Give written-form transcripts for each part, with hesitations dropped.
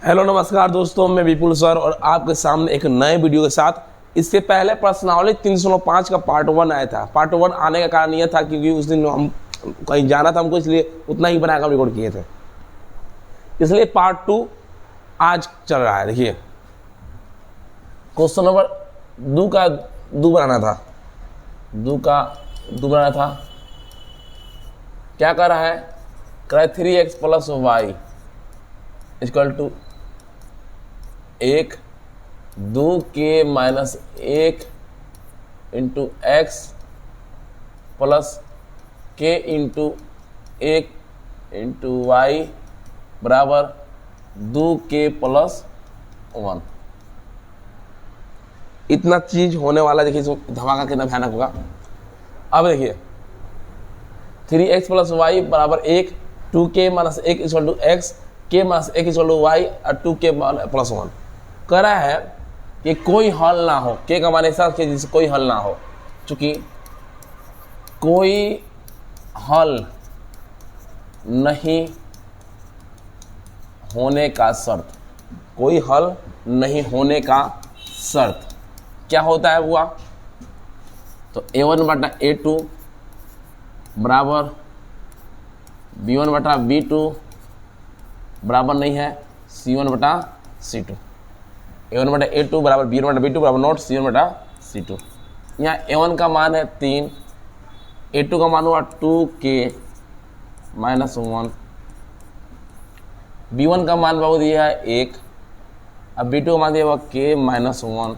Hello नमस्कार दोस्तों, मैं विपुल सर और आपके सामने एक नए वीडियो के साथ। इससे पहले प्रश्नावली 305 का पार्ट 1 आया था। पार्ट 1 आने का कारण यह था क्योंकि उस दिन हम कहीं जाना था हमको, इसलिए उतना ही बनाकर रिकॉर्ड किए थे। इसलिए पार्ट 2 आज चल रहा है। देखिए क्वेश्चन नंबर 2 का 2 बनाना था। 2 का 2 बनाना था। क्या कर रहा है? कह रहा है 3x plus y equal to 1 2k minus 1 into x plus k into 1 into y बराबर 2k प्लस 1। इतना चीज होने वाला। देखिए इसमें धमाका कितना भयानक होगा। अब देखिए 3x प्लस वाई बराबर 1 2k minus 1 equal to x k minus 1 equal to y और 2k प्लस 1। कह रहा है कि कोई हल ना हो। k का मान ऐसा कि जिससे कोई हल ना हो। चूंकि कोई हल नहीं होने का शर्त, कोई हल नहीं होने का शर्त क्या होता है हुआ? तो a1 बटा a2 बराबर b1 बटा b2 बराबर नहीं है c1 बटा c2। a1 बटा a2 बराबर b1 बटा b2 बराबर नॉट c1 बटा c2। यहाँ a1 का मान है 3, a2 का मान हुआ 2k माइनस 1, b1 का मान बाबू दिया है 1, अब b2 का मान दिया हुआ k माइनस 1,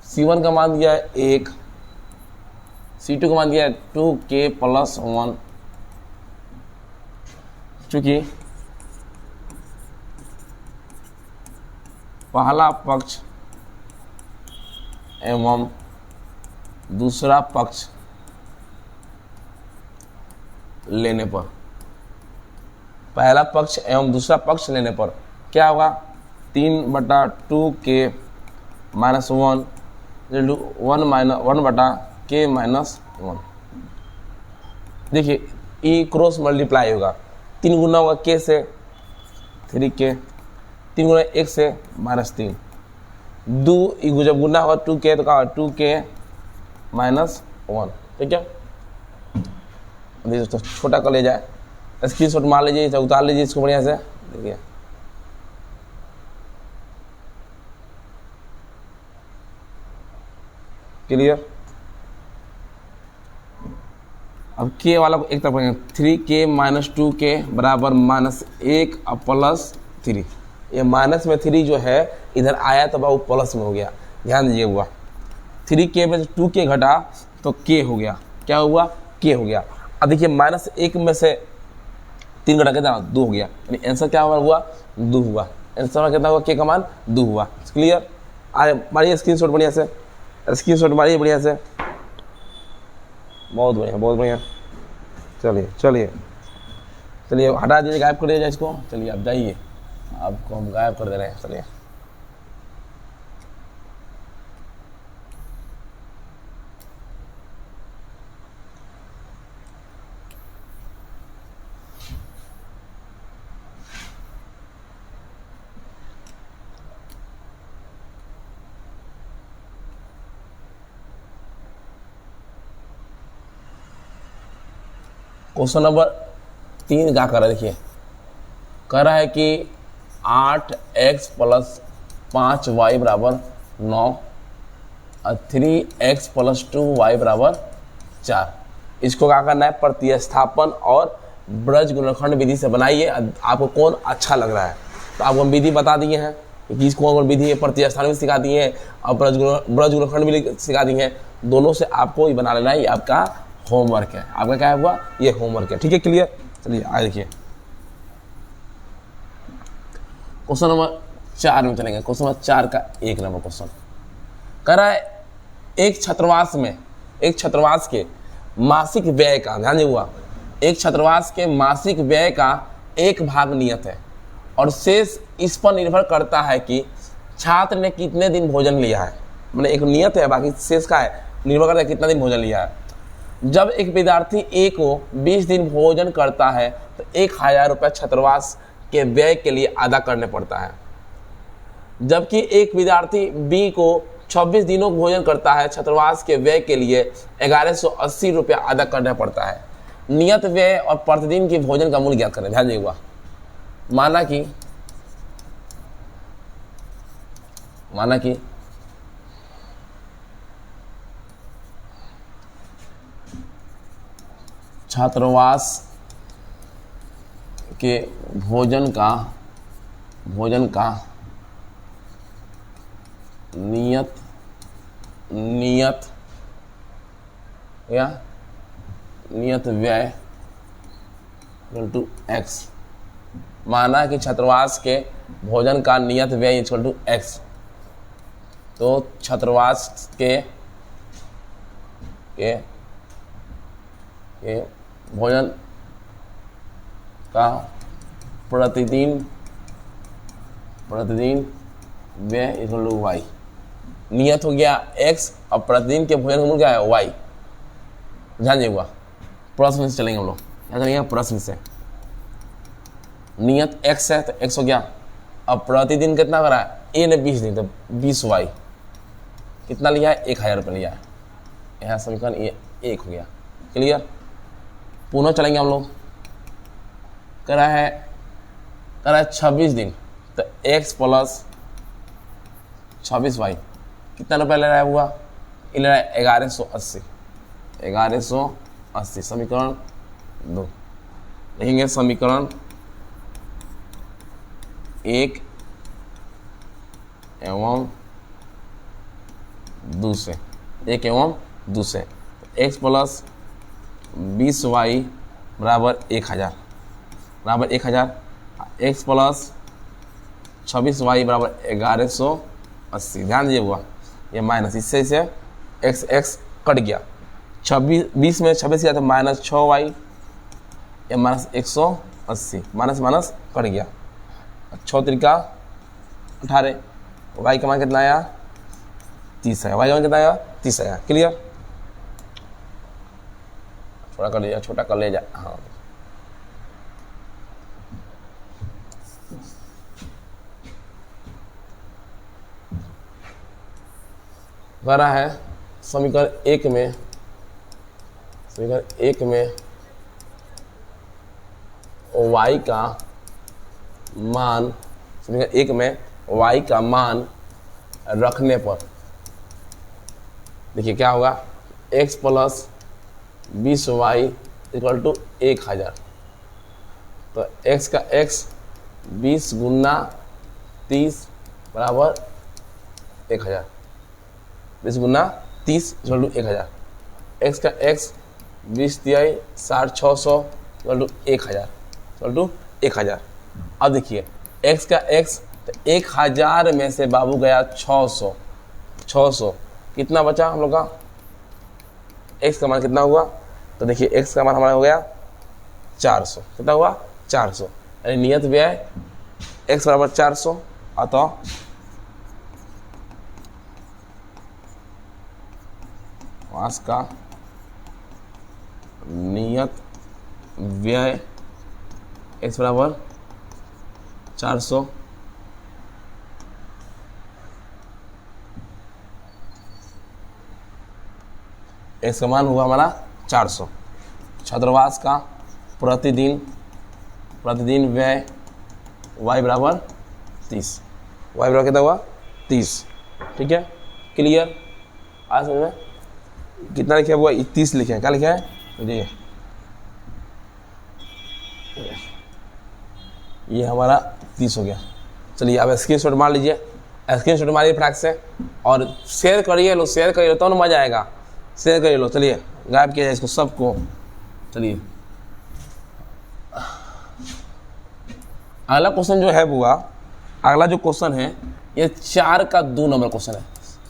c1 का मान दिया है 1, c2 का मान दिया है 2k प्लस 1। चूंकि पहला पक्ष एवं दूसरा पक्ष लेने पर, पहला पक्ष एवं दूसरा पक्ष लेने पर क्या होगा? 3 बटा 2k माइनस 1 1 बटा k माइनस 1। देखिए ई क्रॉस मल्टीप्लाई होगा। 3 गुना होगा k से 3k, 3 गुना 1 से माइनस 3, 2 जब गुना होगा 2k तो कहा 2k माइनस 1। ठीक है, दोस्तों छोटा कर ले जाए, स्क्रीनशॉट मार लीजिए, उतार लीजिए इसको बढ़िया से। देखिए क्लियर। अब k वाला को एक तरफ करेंगे। 3k माइनस 2k बराबर माइनस 1 और प्लस 3। ये माइनस में 3 जो है इधर आया तो बाबू प्लस में हो गया। ध्यान दीजिए हुआ 3k में 2k घटा तो k हो गया। क्या हुआ? k हो गया। अब देखिए माइनस 1 में से 3 घटा कितना? 2 हो गया। यानी आंसर क्या हुआ? 2 हुआ। आंसर कितना हुआ? k का मान 2 हुआ। क्लियर। आगे मारिए स्क्रीनशॉट बढ़िया से, स्क्रीनशॉट मारिए बढ़िया से। बहुत बढ़िया, बहुत बढ़िया। चलिए चलिए चलिए हटा दीजिए, गायब कर दीजिए इसको। चलिए आप जाइए, आपको हम गायब कर दे रहे हैं। चलिए क्वेश्चन नंबर 3 क्या कर रहा है? देखिए कह रहा है कि 8x प्लस 5y बराबर 9 और 3x प्लस 2y बराबर 4। इसको क्या करना है? प्रतिस्थापन और ब्रज गुणनखंड विधि से बनाइए। आपको कौन अच्छा लग रहा है तो आपको हम विधि बता दिए हैं कि इसको कौन विधि है, प्रतिस्थापन भी सिखा दिए हैं और ब्रज गुणनखंड भी सिखा दिए हैं। दोनों से आपको ही बना लेना है। ये आपका होमवर्क है। आपका क्या हुआ? ये होमवर्क है। ठीक है, क्लियर। चलिए आगे देखिए क्वेश्चन नंबर 4 में चलेंगे। क्वेश्चन नंबर 4 का 1 नंबर क्वेश्चन कह रहा है एक छात्रावास के मासिक व्यय का, ध्यान दे हुआ, एक छात्रावास के मासिक व्यय का 1 भाग नियत है और शेष इस पर निर्भर करता है कि छात्र ने कितने दिन भोजन लिया है। मतलब एक नियत है, बाकी शेष का है, निर्भर करता है कितना दिन भोजन लिया है। जब एक विद्यार्थी ए को 20 दिन भोजन करता है तो 1000 रुपये छात्रावास के व्यय के लिए अदा करने पड़ता है। जबकि एक विद्यार्थी बी को 26 दिनों भोजन करता है, छात्रावास के व्यय के लिए 1180 रुपया अदा करना पड़ता है। नियत व्यय और प्रतिदिन की भोजन का मूल्य ज्ञात करें। ध्यान दीजिएगा, माना कि छात्रावास के भोजन का नियत व्यय टू एक्स। माना कि छात्रावास के भोजन का नियत व्यय इक्वल टू एक्स, तो छात्रावास के भोजन का प्रतिदिन व्यय इक्वल टू वाई। नियत हो गया एक्स और प्रतिदिन के भोजन का मूल्य क्या है, वाई। ध्यान दीजिएगा, प्रश्न से चलेंगे हम लोग। क्या करेंगे, प्रश्न से। नियत एक्स है तो एक्स हो गया, अब प्रतिदिन कितना करा है, ए ने 20 दिन, तो 20 वाई। कितना लिया है, 1000 रुपये लिया है। यहाँ समीकरण ये 1 हो गया। क्लियर। पुनः चलेंगे हम लोग। करा है 26 दिन, तो x प्लस 26y कितना रुपया ले रहा है हुआ, ये ले रहा है 1180। समीकरण 2 लिखेंगे। समीकरण 1 एवं 2 से x प्लस 20y बराबर 1000 x प्लस 26y बराबर 1180। ध्यान दीजिए हुआ, ये माइनस इससे x कट गया। 20 में 26 गया तो माइनस 6y, ये माइनस 180, माइनस कट गया। 6 त्रिका 18, y का मान कितना आया, 30 है। y का मान कितना आया, 30 आया। क्लियर। छोटा कर ले जा। हाँ, करा है समीकरण 1 में y का मान, समीकरण 1 में y का मान रखने पर देखिए क्या होगा, x plus 20y equal to 1000। तो x का x 20 गुना 30 बराबर 1000। 20 गुना 30 इक्वल टू 1000। x का x 20 तिहाई 60 600 इक्वल टू 1000। अब देखिए x का x, तो 1000 में से बाबू गया 600। कितना बचा हम लोग का, x का मान कितना हुआ, तो देखिए x का मान हमारा हो गया 400। कितना हुआ, 400। यानी नियत व्यय x बराबर 400। अतः मास का नियत व्यय x बराबर 400। x का मान हुआ हमारा 400। छात्रावास का प्रतिदिन व्यय y बराबर 30। y बराबर कितना हुआ, 30। ठीक है। क्लियर। आज समझ में कितना लिखा हुआ, 30 लिखे हैं। क्या लिखा है, देखिए ये हमारा 30 हो गया। चलिए अब स्क्रीनशॉट मार लीजिए, स्क्रीनशॉट मारिए फटाक से और शेयर करिए लो, तो ना मजा आएगा। शेयर करिए लो। चलिए गायब किया जाए इसको सबको। चलिए अगला क्वेश्चन जो है बुआ, अगला जो क्वेश्चन है ये 4 का 2 नंबर क्वेश्चन है।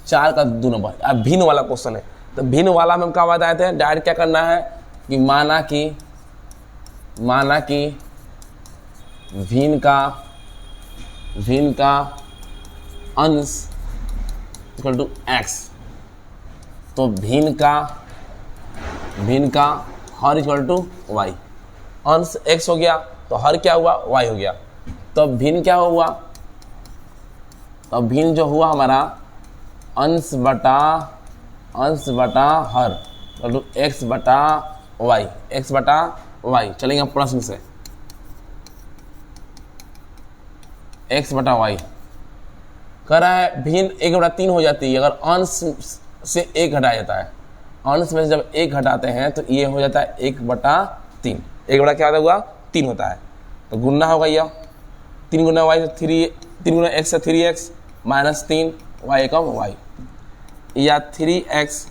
4 का 2 नंबर अब भिन्न वाला क्वेश्चन है। तो भिन्न वाला में हम क्या बताए थे, डायरेक्ट क्या करना है कि माना कि भिन्न का अंश इक्वल टू x, तो भिन्न का हर इक्वल टू y। अंश x हो गया तो हर क्या हुआ, y हो गया। तो भिन्न क्या हुआ, तो भिन्न जो हुआ हमारा अंश बटा हर तो एक्स बटा वाई, चलेंगे प्रश्न से एक्स बटा वाई कह रहा है भिन्न 1/3 हो जाती है अगर अंश से 1 घटाया जाता है। अंश में से जब 1 घटाते हैं तो ये हो जाता है 1/3। 1 बटा क्या हुआ 3 होता है, तो गुना होगा यह 3 गुना वाई से 3 गुना एक्स से 3x माइनस 3 वाई कम वाई, या 3x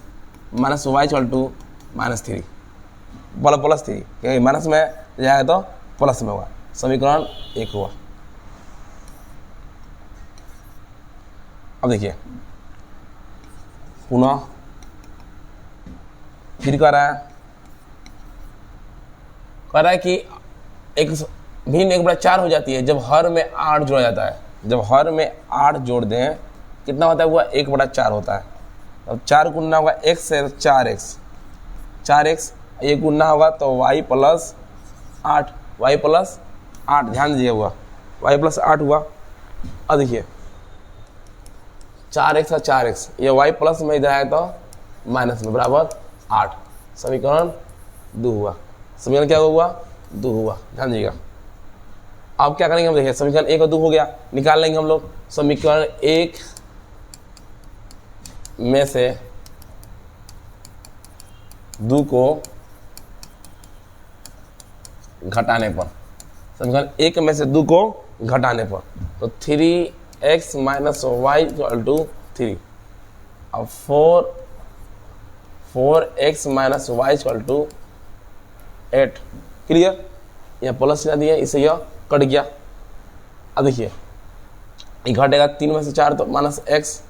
minus y equal to minus 3 plus 3, क्योंकि माइनस में जाएगा तो प्लस में होगा। समीकरण 1 हुआ। अब देखिए पुनः फिर कह रहा है कि एक भिन्न 1/4 हो जाती है जब हर में 8 जोड़ा जाता है। जब हर में 8 जोड़ दें कितना होता है, हुआ 1/4 होता है। अब 4 गुना होगा x से 4x, ये गुना होगा तो y प्लस 8, ध्यान दीजिए हुआ y प्लस 8 हुआ। अब देखिए 4x और 4x, ये y प्लस में इधर आया तो माइनस में बराबर 8, समीकरण 2 हुआ। समीकरण क्या हुआ 2 हुआ, ध्यान दीजिएगा। अब क्या करेंगे हम, देखिए समीकरण 1 और 2 हो गया, निकाल लेंगे हम लोग। समीकरण 1 में से 2 को घटाने पर, समीकरण 1 में से 2 को घटाने पर तो 3x minus y equal to 3, अब 4x minus y equal to 8। Clear, यह प्लस ना दिया, इसे यह कट गया। अब देखिए ये घटेगा 3 में से 4 तो माइनस एक्स,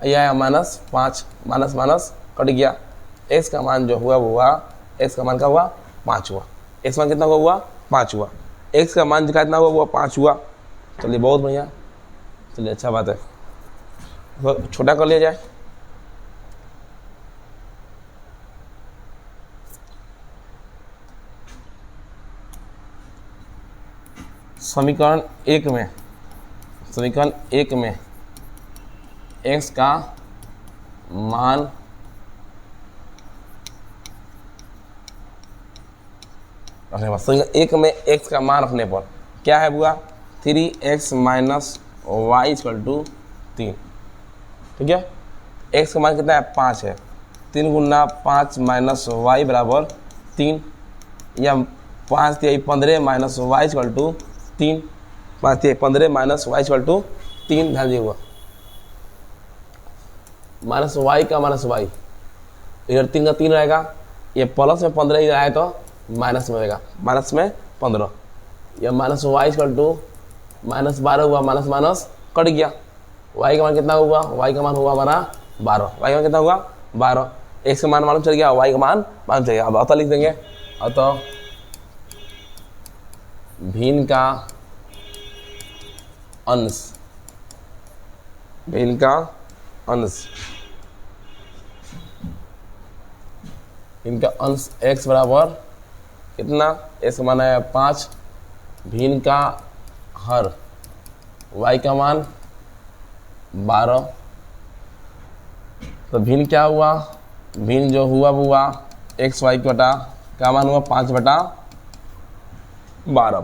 यह माइनस 5, माइनस कट गया। x का मान जो हुआ वो हुआ, x का मान का हुआ 5 हुआ। x मान कितना हुआ 5 हुआ। x का मान कितना हुआ 5 हुआ। चलिए बहुत बढ़िया, चलिए अच्छा बात है, तो छोटा कर लिया जाए। समीकरण 1 में x का मान रखने पर, समीकरण 1 में x का मान रखने पर क्या है हुआ 3x minus y equal to 3। ठीक है, x का मान कितना है 5 है, 3 गुना 5 माइनस वाई बराबर 3, या 5 3 15 minus y equal to 3, 5 3 15 minus y equal to 3। ध्यान दिए हुआ माइनस वाई का माइनस वाई, इधर 3 का 3 रहेगा, ये प्लस में 15 इधर आए तो माइनस में रहेगा, माइनस में 15, या minus y equal to minus 12 हुआ, माइनस कट गया। वाई का मान कितना हुआ, वाई का मान हुआ हमारा 12, वाई का मान कितना हुआ 12। एक्स का मान मालूम चल गया, वाई का मान मालूम चल गया। अब अतः लिख देंगे, अतः भिन्न का अंश, भिन्न का अंश, इनका अंश x बराबर कितना, x का मान है 5, भिन्न का हर y का मान 12, तो भिन्न क्या हुआ, भिन्न जो हुआ वो हुआ एक्स वाई बटा क्या मान हुआ 5/12,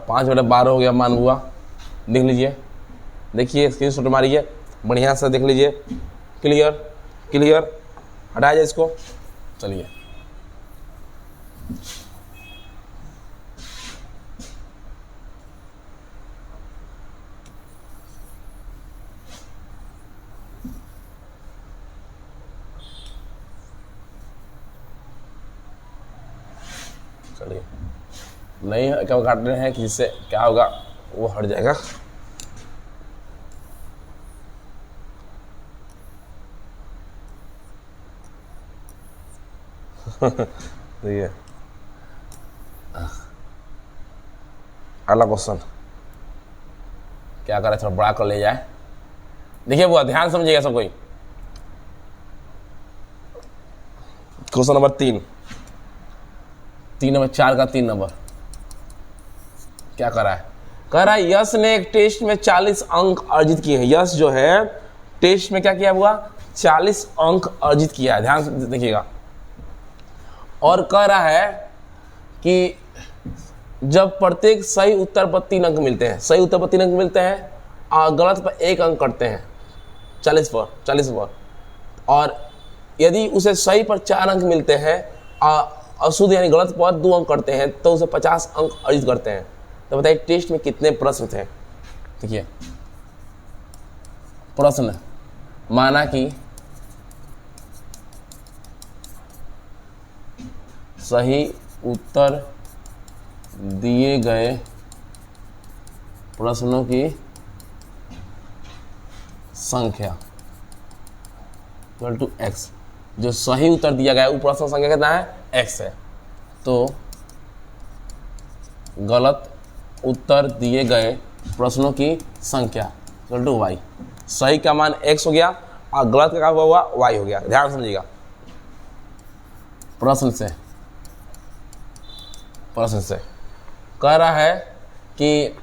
5/12 हो गया मान हुआ। देख लीजिए, देखिए स्क्रीनशॉट मारिए, बढ़िया से देख लीजिए। क्लियर, हटाया जाए इसको। चलिए नहीं क्या काट रहे हैं कि जिससे क्या होगा वो हट जाएगा। ये अगला क्वेश्चन क्या करें, थोड़ा बड़ा कर ले जाए। देखिए वो ध्यान समझिएगा सब कोई। क्वेश्चन नंबर 3 नंबर 4 का 3 नंबर क्या कर रहा है, कह रहा है यश ने एक टेस्ट में 40 अंक अर्जित किए हैं। यश जो है टेस्ट में क्या किया हुआ, 40 अंक अर्जित किया है, ध्यान से देखिएगा। और कह रहा है कि जब प्रत्येक सही उत्तर पर 3 अंक मिलते हैं, सही उत्तर पर 3 अंक मिलते हैं और गलत पर 1 अंक कटते हैं 40 पर, और यदि उसे सही पर 4 अंक मिलते हैं और अशुद्ध यानी गलत पर 2 अंक करते हैं तो उसे 50 अंक अर्जित करते हैं। तो बताइए टेस्ट में कितने प्रश्न थे। देखिए प्रश्न, माना कि सही उत्तर दिए गए प्रश्नों की संख्या इक्वल टू x। जो सही उत्तर दिया गया है वो प्रश्न संख्या कितना है, x है। तो गलत उत्तर दिए गए प्रश्नों की संख्या इक्वल टू y। सही का मान x हो गया और गलत का क्या हुआ, y हो गया। ध्यान समझिएगा। प्रश्न से कह रहा है कि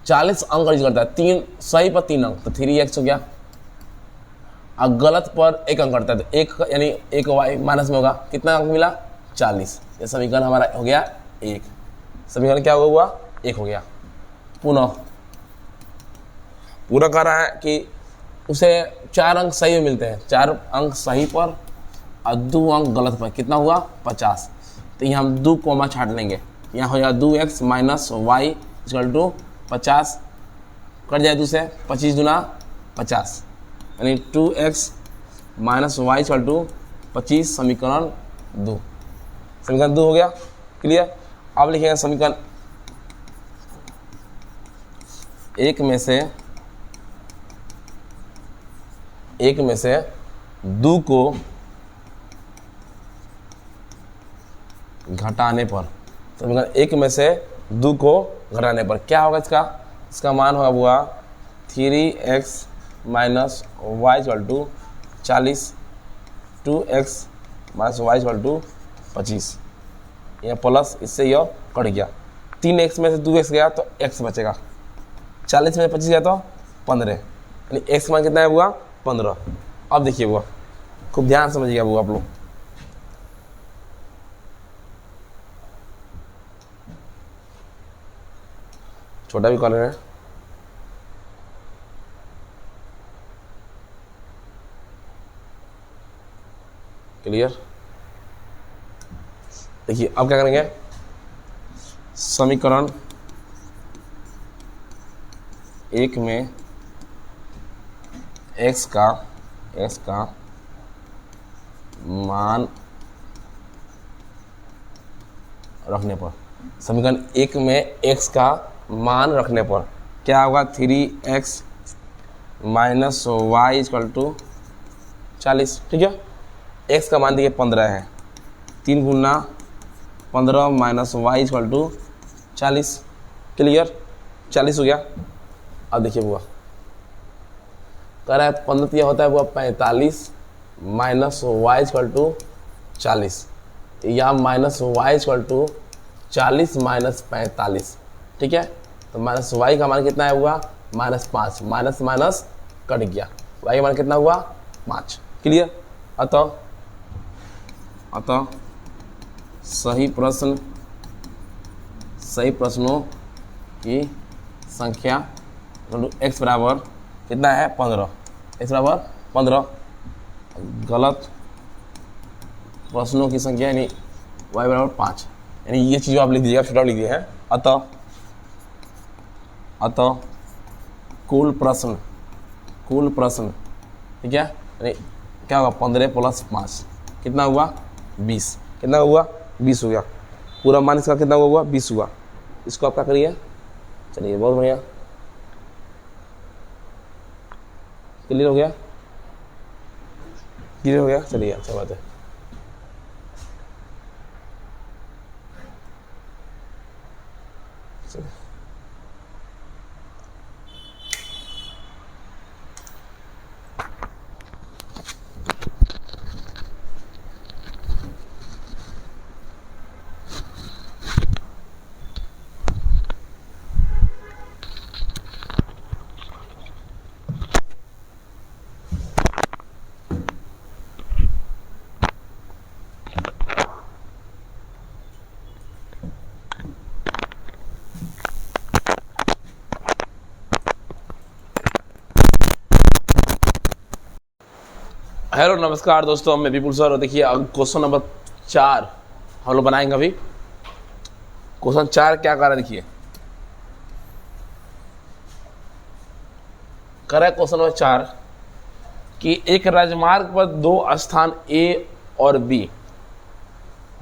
40 अंक अर्जित करता है, 3 सही पर 3 अंक तो 3x हो गया, और गलत पर 1 अंक करता है तो 1 यानी 1 y माइनस में होगा, कितना अंक मिला 40। ये समीकरण हमारा हो गया 1। समीकरण क्या हुआ, 1 हो गया। पुनः पूरा कह रहा है कि उसे 4 अंक सही में मिलते हैं, 4 अंक सही पर और 2 अंक गलत पर, कितना हुआ 50। तो यहाँ हम 2 कोमा छाट लेंगे, यहाँ हो जाएगा 2x minus y equal to 50, cut जाए 2 से 25 दूना 50, यानी 2x minus y equal to 25, समीकरण 2। समीकरण 2 हो गया, क्लियर। अब लिखेंगे समीकरण 1 में से 2 को घटाने पर, समीकरण 1 में से 2 को घटाने पर क्या होगा, इसका मान होगा हुआ 3x minus y equal to 40, 2x minus y equal to 25, यह प्लस इससे यह कट गया। 3x में से 2x गया तो x बचेगा, 40 में 25 गया तो 15, यानी x मान कितना है हुआ 15। अब देखिए हुआ, खूब ध्यान समझिएगा वो आप लोग। छोटा भी कॉलर है, क्लियर। देखिए अब क्या करेंगे, समीकरण 1 में x का मान रखने पर, समीकरण 1 में x का मान रखने पर क्या होगा, 3x minus y equal to 40, ठीक है। x का मान देखिए 15 है, 3 गुना 15 minus y equal to 40, clear, 40 हो गया। अब देखिए बुआ कह रहा है 15 होता है बुआ 45 माइनस वाई इक्वल टू 40, या minus y equal to 40 minus 45, ठीक है। तो माइनस वाई का मान कितना है हुआ -5, माइनस माइनस कट गया, वाई का मान कितना हुआ 5, क्लियर। अतः सही प्रश्नों की संख्या x बराबर कितना है 15, x बराबर 15, गलत प्रश्नों की संख्या यानी y बराबर 5, यानी ये चीज़ आप लिख दीजिएगा, छोटा लिख दिए हैं। अतः कुल प्रश्न ठीक है, यानी क्या होगा 15 + 5 कितना हुआ 20, कितना हुआ 20 हो गया। पूरा मान इसका कितना हुआ 20 हुआ। इसको आप क्या करिए, चलिए बहुत बढ़िया, क्लियर हो गया, चलिए अच्छा बात है। चलिए हेलो नमस्कार दोस्तों, मैं विपुल सर। और देखिए क्वेश्चन नंबर 4 हम लोग बनाएंगे अभी। क्वेश्चन 4 क्या कर रहा है, देखिए कर रहा है क्वेश्चन नंबर 4 कि एक राजमार्ग पर दो स्थान ए और बी,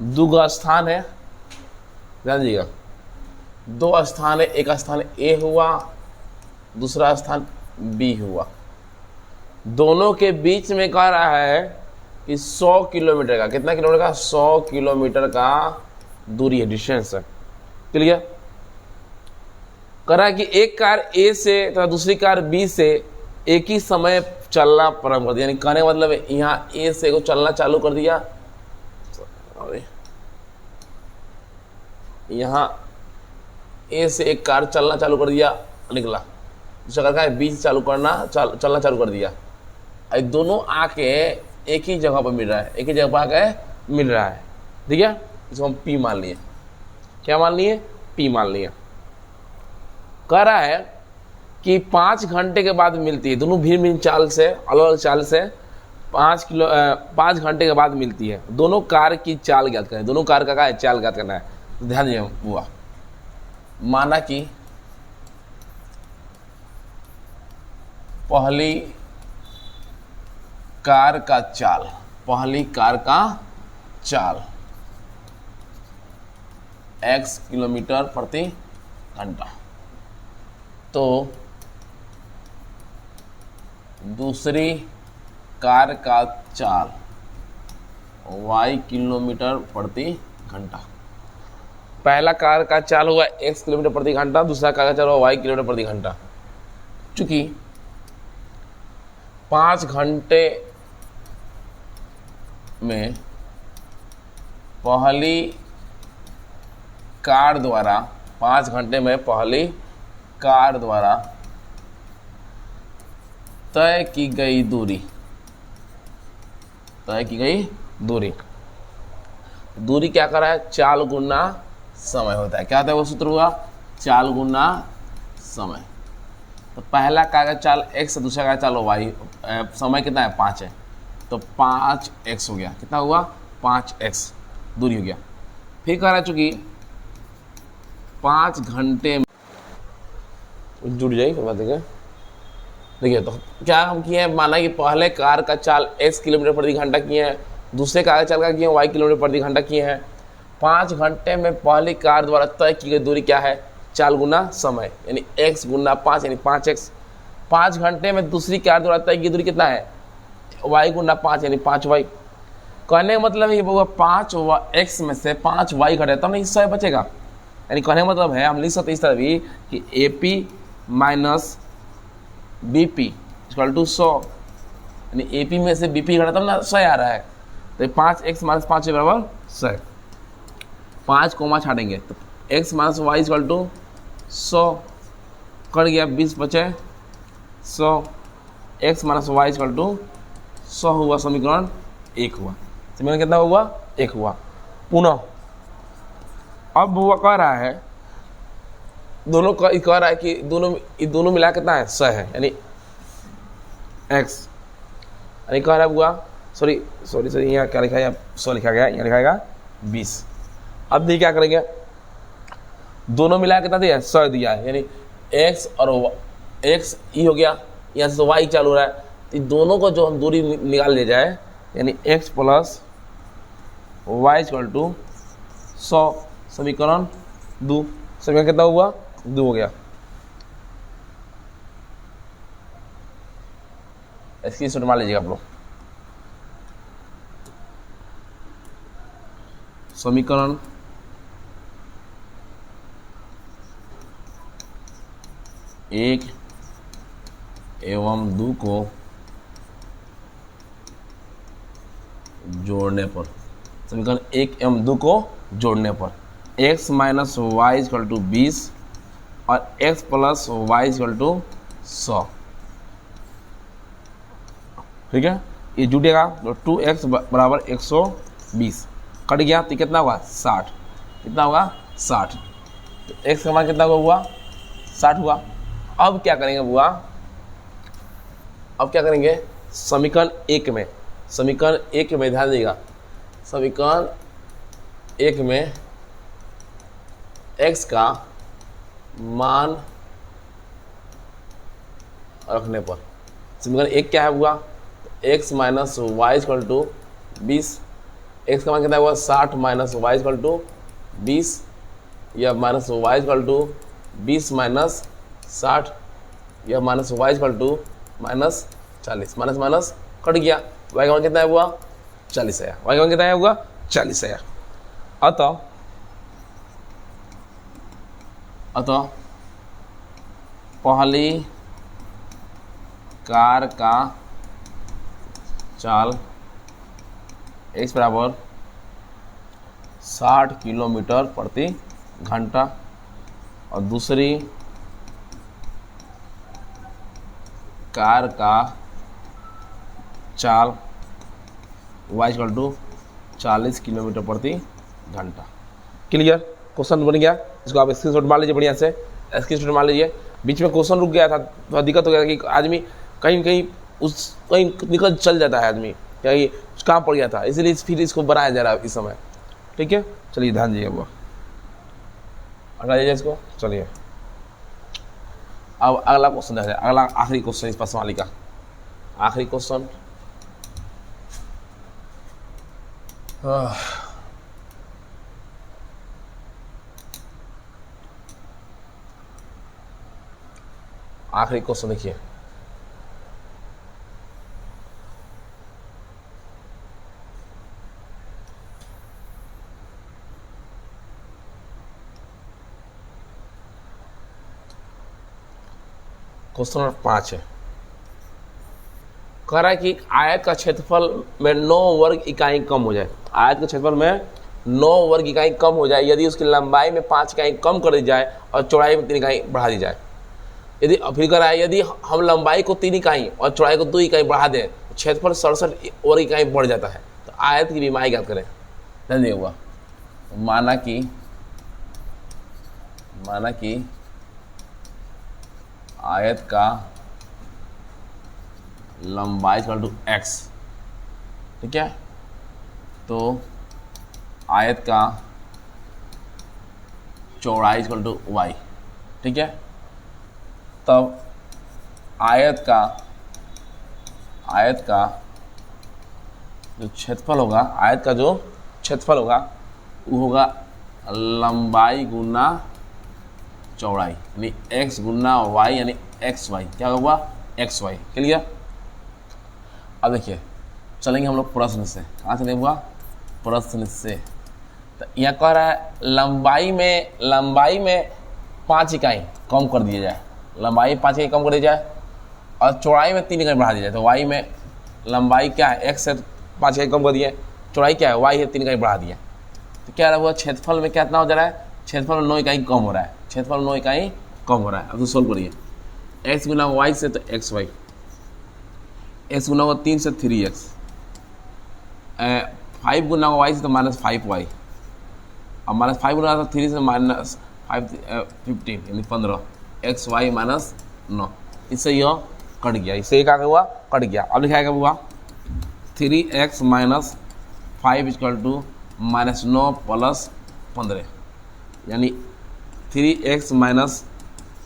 दो स्थान है, ध्यान दीजिएगा, दो स्थान है, एक स्थान ए हुआ, दूसरा स्थान बी हुआ। दोनों के बीच में कह रहा है कि 100 किलोमीटर का, कितना किलोमीटर का, 100 किलोमीटर का दूरी है, डिस्टेंस है। क्लियर? कह रहा है कि एक कार ए से तथा दूसरी कार बी से एक ही समय चलना प्रारंभ कर दिया। यानी कहने का मतलब है यहाँ ए से को चलना चालू कर दिया, यहाँ ए से एक कार चलना चालू कर दिया, निकला। दूसरा कार का बी से चालू करना चलना चालू कर दिया। दोनों आके एक ही जगह पर मिल रहा है, एक ही जगह पर आके मिल रहा है। ठीक है, इसको हम पी मान लिए। क्या मान लिए? पी मान लिए। कह रहा है कि 5 घंटे के बाद मिलती है, दोनों भिन्न भिन्न चाल से, अलग अलग चाल से 5 घंटे के बाद मिलती है। दोनों कार की चाल ज्ञात करें, दोनों कार का चाल ज्ञात करना है। तो ध्यान दीजिए हुआ, माना कि पहली कार का चाल x किलोमीटर प्रति घंटा, तो दूसरी कार का चाल y किलोमीटर प्रति घंटा। पहला कार का चाल हुआ x किलोमीटर प्रति घंटा, दूसरा कार का चाल हुआ y किलोमीटर प्रति घंटा। चूंकि 5 घंटे में पहली कार द्वारा 5 घंटे में पहली कार द्वारा तय की गई दूरी, दूरी क्या कर रहा है? चाल गुना समय होता है। क्या होता है वो सूत्र हुआ? चाल गुना समय। तो पहला कार का चाल x, दूसरा कार चाल y, समय कितना है? 5 है, तो 5x हो गया। कितना हुआ? 5x दूरी हो गया। फिर कह रहा है चूंकि 5 घंटे में जुड़ जाएगी बात है। देखिए तो क्या हम किए हैं, माना कि पहले कार का चाल x किलोमीटर प्रति घंटा किए हैं, दूसरे कार का चाल का किए y किलोमीटर प्रति घंटा किए हैं। 5 घंटे में पहली कार द्वारा तय की गई दूरी क्या है? चाल गुना समय, यानी x गुना 5 यानी 5x। 5 घंटे में दूसरी कार द्वारा तय की दूरी कितना है? y गुना 5 यानी 5y। कहने का मतलब है वो 5x में से 5y घटे तब नहीं 100 बचेगा। यानी कहने का मतलब है हम लिख सकते इस तरह भी कि AP minus BP equal to 100, यानी AP में से BP घटा तब ना 100 आ रहा है। तो 5x माइनस 5 बराबर 100। 5 कोमा छाटेंगे तो x minus y equal to 100 cut गया, 20 बचे 100। x minus y equal to 100 हुआ, समीकरण 1 हुआ। समीकरण कितना हुआ? 1 हुआ। पुनः अब वो कह रहा है दोनों कह रहा है कि दोनों मिला कितना है? 100 है, यानी x, यानी कह रहा है हुआ सॉरी यहाँ क्या लिखा है? 100 लिखा गया, यहाँ लिखा गया 20। अब देखिए क्या करेंगे, दोनों मिला कितना दिया? 100 दिया है, यानी x और x ई हो गया, यहाँ से y चालू हो रहा है। तो दोनों को जो हम दूरी निकाल ले जाए, यानी x plus y equal to 100, समीकरण 2। समीकरण कितना हुआ? 2 हो गया। इसकी शॉट मार लीजिएगा आप लोग। समीकरण 1 एवं 2 को जोड़ने पर, समीकरण 1 एवं 2 को जोड़ने पर x minus y equal to 20 और x plus y equal to 100। ठीक है, ये जुटेगा तो 2x बराबर 120 कट गया तो कितना होगा? 60। कितना होगा? 60। तो x का मान कितना हुआ? 60 हुआ। अब क्या करेंगे बुआ? अब क्या करेंगे? समीकरण 1 में समीकरण एक में ध्यान दीजिएगा, समीकरण एक में x का मान रखने पर समीकरण एक क्या है हुआ, x minus y equal to 20, x का मान कितना हुआ 60 माइनस वाई इक्वल टू 20, या minus y equal to 20 minus 60, या minus y equal to minus 40, minus minus cut गया, वाई का मान कितना हुआ 40 आया, वाई का मान कितना हुआ 40 आया। अतः पहली कार का चाल x बराबर 60 किलोमीटर प्रति घंटा और दूसरी कार का चाल y इक्वल टू 40 किलोमीटर प्रति घंटा। क्लियर, क्वेश्चन बन गया, इसको आप स्क्रीनशॉट मार लीजिए, बढ़िया से स्क्रीनशॉट मार लीजिए। बीच में क्वेश्चन रुक गया था, थोड़ा दिक्कत हो गया कि आदमी कहीं निकल चल जाता है आदमी, कहीं काम पड़ गया था, इसलिए फिर इसको बनाया जा रहा है इस समय। ठीक है, चलिए ध्यान दीजिए, वो हटा दीजिए इसको। चलिए अब अगला क्वेश्चन देखते हैं, अगला आखिरी क्वेश्चन इस प्रश्नावली का आखिरी क्वेश्चन। आखिरी क्वेश्चन देखिए, क्वेश्चन नंबर 5 है, कह रहा है कि आयत का क्षेत्रफल में 9 वर्ग इकाई कम हो जाए, आयत के क्षेत्रफल में 9 वर्ग इकाई कम हो जाए यदि उसकी लंबाई में 5 इकाई कम कर दी जाए और चौड़ाई में 3 इकाई बढ़ा दी जाए। यदि फिर कह रहा है यदि हम लंबाई को 3 इकाई और चौड़ाई को 2 इकाई बढ़ा दें तो क्षेत्रफल 67 वर्ग इकाई बढ़ जाता है, तो आयत की विमाई ज्ञात करें। ध्यान दिया हुआ, माना कि आयत का लंबाई इक्वल टू x, ठीक है, तो आयत का चौड़ाई इक्वल टू y, ठीक है, तब आयत का जो क्षेत्रफल होगा, आयत का जो क्षेत्रफल होगा वो होगा लंबाई गुना चौड़ाई, यानी x गुना y यानी xy, क्या होगा xy। क्लियर, अब देखिए चलेंगे हम लोग प्रश्न से, कहाँ चलेंगे हुआ प्रश्न से। तो यहाँ कह रहा है लंबाई में 5 इकाई कम कर दिया जाए, लंबाई 5 इकाई कम कर दी जाए और चौड़ाई में 3 इकाई बढ़ा दी जाए। तो y में लंबाई क्या है x से 5 इकाई कम कर दिए, चौड़ाई क्या है y है 3 इकाई बढ़ा दिए, तो क्या रहा हुआ क्षेत्रफल में कितना हो जा रहा है, क्षेत्रफल में 9 इकाई कम हो रहा है, क्षेत्रफल में 9 इकाई कम हो रहा है। अब तो सोल्व करिए, x गुना y से तो xy, x गुना होगा 3 से 3x, 5 गुना होगा y से तो -5y, अब -5 गुना तो 3 से -15 यानी 15, xy -9, इससे यह कट गया, इससे क्या हुआ कट गया। अब लिखाएगा हुआ 3x minus 5 equal to -9 plus 15, यानी 3x माइनस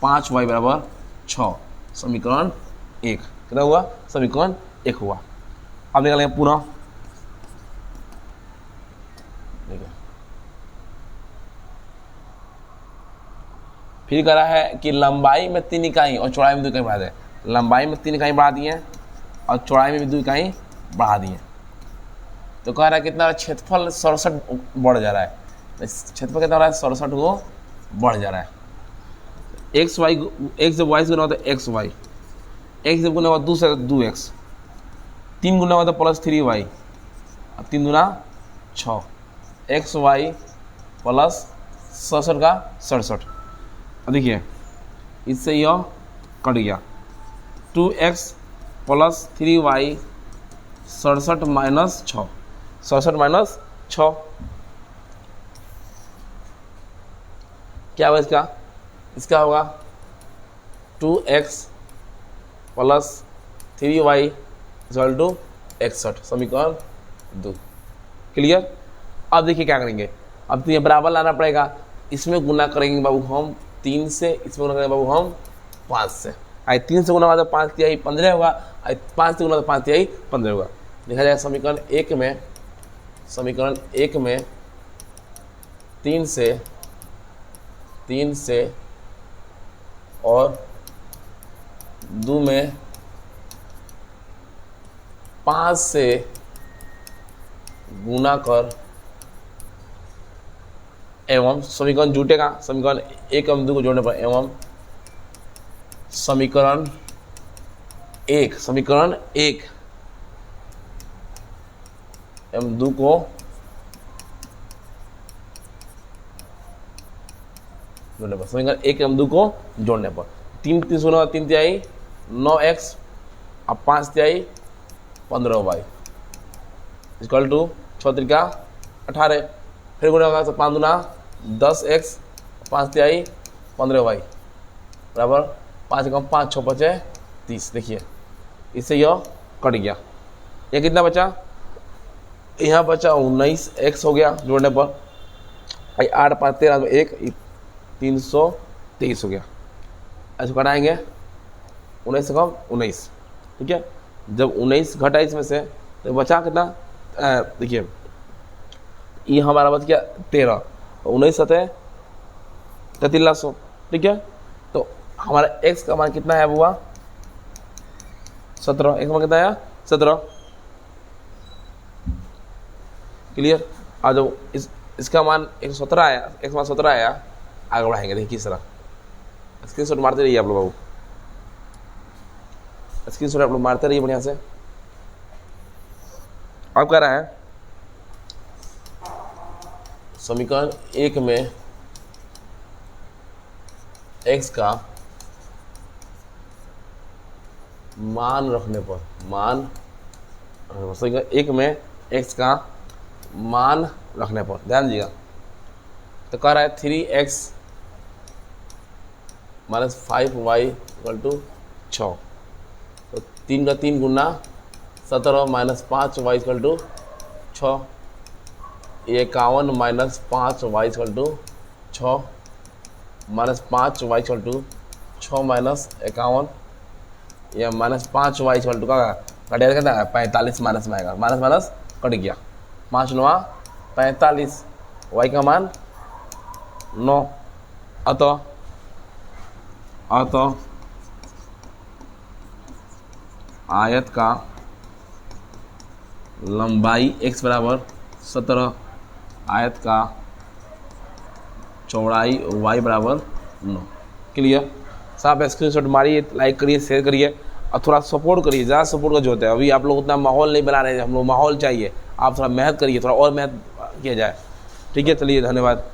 5y बराबर 6, समीकरण 1 कितना हुआ, समीकरण 1 हुआ। अब निकालेंगे पुनः, फिर कह रहा है कि लंबाई में 3 इकाई और चौड़ाई में 2 इकाई बढ़ा दें, लंबाई में 3 इकाई बढ़ा दिए और चौड़ाई में भी 2 इकाई बढ़ा दिए, तो कह रहा है कितना क्षेत्रफल 67 बढ़ जा रहा है, क्षेत्रफल कितना हो रहा है 67 को बढ़ जा रहा है। x जब y से गुना होता है xy, x जब गुना होगा 2 से 2x, 3 गुना होता है प्लस 3y, अब 3 गुना 6, xy प्लस 67 का 67। अब देखिए इससे यह कट गया, 2x plus 3y 67 minus 6, 67 minus 6 क्या होगा इसका, इसका होगा 2x plus 3y equal to 61 समीकरण 2। क्लियर। अब देखिए क्या करेंगे, अब तो ये बराबर लाना पड़ेगा, इसमें गुना करेंगे बाबू हम 3 से, इसमें गुना करेंगे बाबू हम 5 से। आई 3 से गुना होगा तो 5 तिहाई 15 होगा, आई 5 से गुना तो 5 तिहाई 15 होगा। देखा जाए समीकरण 1 में 3 से और 2 में 5 से गुना कर एवं समीकरण जुटेगा, समीकरण 1 एवं 2 को जोड़ने पर एवं समीकरण 1 एवं 2 को जोड़ने पर, समीकरण 1 एवं 2 को जोड़ने पर 3 3 सोलह 3 तिहाई 9x अब 5 तिहाई 15y इक्वल टू 6 त्रिका 18, फिर गुना होगा तो 5 दूना 10x 5 तिहाई 15y बराबर 5 कम 5 6 बचे 30। देखिए इससे यह कट गया, ये कितना बचा, यहाँ बचा 19x हो गया जोड़ने पर, 8 5 13 1 323 हो गया। ऐसे घटाएंगे 19 से कम 19, ठीक है। जब 19 घटा इसमें से तो बचा कितना, देखिए ये हमारा बच गया 13, 19 सतह 3300, ठीक है। तो हमारा x का मान कितना है बुआ 17, x मान कितना आया 17। क्लियर। और जब इसका मान 117 आया, x मान 17 आया, आगे बढ़ाएंगे। देखिए किस तरह स्क्रीनशॉट मारते रहिए आप लोग बाबू, स्क्रीनशॉट आप लोग मारते रहिए बढ़िया से। अब कह रहा है समीकरण 1 में x का मान रखने पर, समीकरण 1 में x का मान रखने पर ध्यान दीजिएगा, तो कह रहा है 3x minus 5y equal to 6, तो 3 का 3 गुना 17 minus 5y equal to 6, 51 minus 5y equal to 6 minus 5y equal to 6 minus 51, या माइनस 5y इक्वल टू का कटेगा कितना 45 माइनस में आएगा, माइनस माइनस कट गया, 5 9 45, y का मान 9। अतः आयत का लंबाई x बराबर 17, आयत का चौड़ाई y बराबर 9। क्लियर। साहब स्क्रीनशॉट मारिए, लाइक करिए, शेयर करिए और थोड़ा सपोर्ट करिए, ज़्यादा सपोर्ट का जरूरत है। अभी आप लोग उतना माहौल नहीं बना रहे हैं, हम लोग माहौल चाहिए, आप थोड़ा मेहनत करिए, थोड़ा और मेहनत किया जाए। ठीक है, चलिए धन्यवाद।